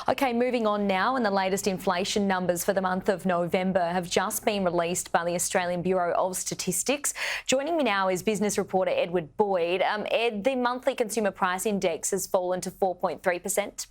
Okay, moving on now, and the latest inflation numbers for the month of November have just been released by the Australian Bureau of Statistics. Joining me now is business reporter Edward Boyd. Ed, the monthly consumer price index has fallen to 4.3%.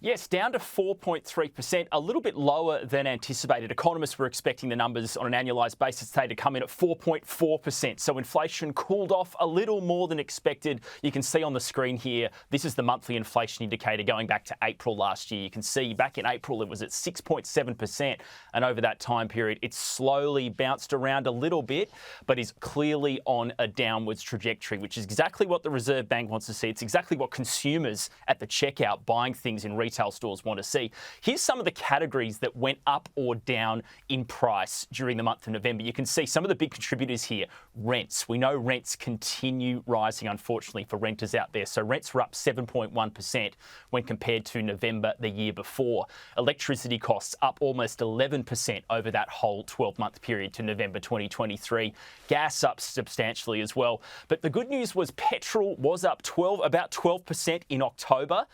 Yes, down to 4.3%, a little bit lower than anticipated. Economists were expecting the numbers on an annualised basis today to come in at 4.4%. So inflation cooled off a little more than expected. You can see on the screen here, this is the monthly inflation indicator going back to April last year. You can see back in April it was at 6.7%, and over that time period it's slowly bounced around a little bit, but is clearly on a downwards trajectory, which is exactly what the Reserve Bank wants to see. It's exactly what consumers at the checkout buying things in retail stores want to see. Here's some of the categories that went up or down in price during the month of November. You can see some of the big contributors here. Rents. We know rents continue rising, unfortunately, for renters out there. So rents were up 7.1% when compared to November the year before. Electricity costs up almost 11% over that whole 12-month period to November 2023. Gas up substantially as well. But the good news was petrol was up about 12% in October.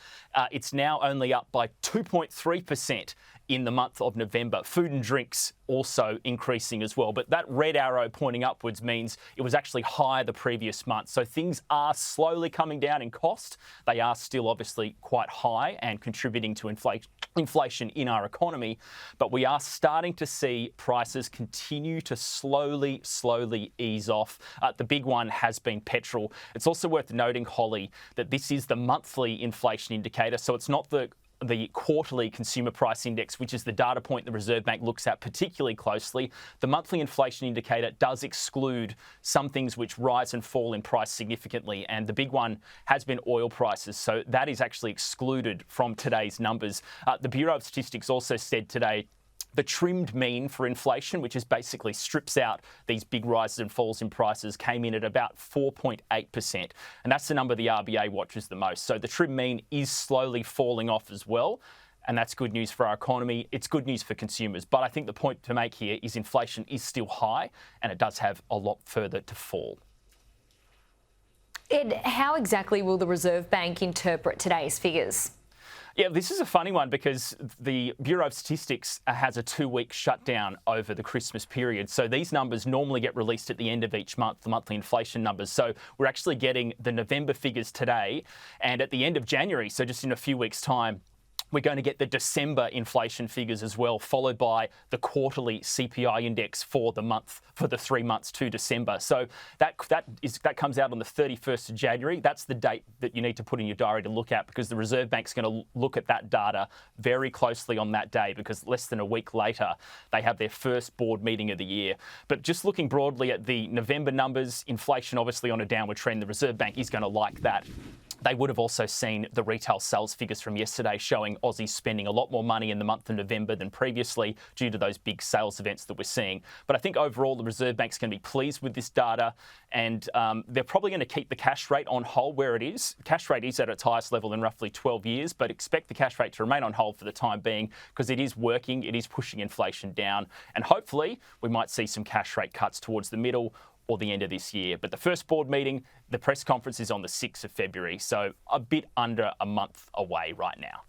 It's now only up by 2.3% in the month of November. Food and drinks also increasing as well. But that red arrow pointing upwards means it was actually higher the previous month. So things are slowly coming down in cost. They are still obviously quite high and contributing to inflation in our economy. But we are starting to see prices continue to slowly ease off. The big one has been petrol. It's also worth noting, Holly, that this is the monthly inflation indicator. So it's not the quarterly consumer price index, which is the data point the Reserve Bank looks at particularly closely. The monthly inflation indicator does exclude some things which rise and fall in price significantly, and the big one has been oil prices. So that is actually excluded from today's numbers. The Bureau of Statistics also said today the trimmed mean for inflation, which is basically strips out these big rises and falls in prices, came in at about 4.8%. And that's the number the RBA watches the most. So the trimmed mean is slowly falling off as well. And that's good news for our economy. It's good news for consumers. But I think the point to make here is inflation is still high, and it does have a lot further to fall. Ed, how exactly will the Reserve Bank interpret today's figures? Yeah, this is a funny one because the Bureau of Statistics has a 2-week shutdown over the Christmas period. So these numbers normally get released at the end of each month, the monthly inflation numbers. So we're actually getting the November figures today, and at the end of January, so just in a few weeks' time, we're going to get the December inflation figures as well, followed by the quarterly CPI index for the 3 months to December. So that comes out on the 31st of January. That's the date that you need to put in your diary to look at, because the Reserve Bank's going to look at that data very closely on that day, because less than a week later, they have their first board meeting of the year. But just looking broadly at the November numbers, inflation obviously on a downward trend. The Reserve Bank is going to like that. They would have also seen the retail sales figures from yesterday showing Aussies spending a lot more money in the month of November than previously due to those big sales events that we're seeing. But I think overall the Reserve Bank's going to be pleased with this data, and they're probably going to keep the cash rate on hold where it is. Cash rate is at its highest level in roughly 12 years, but expect the cash rate to remain on hold for the time being because it is working, it is pushing inflation down, and hopefully we might see some cash rate cuts towards the middle or the end of this year. But the first board meeting, the press conference is on the 6th of February, so a bit under a month away right now.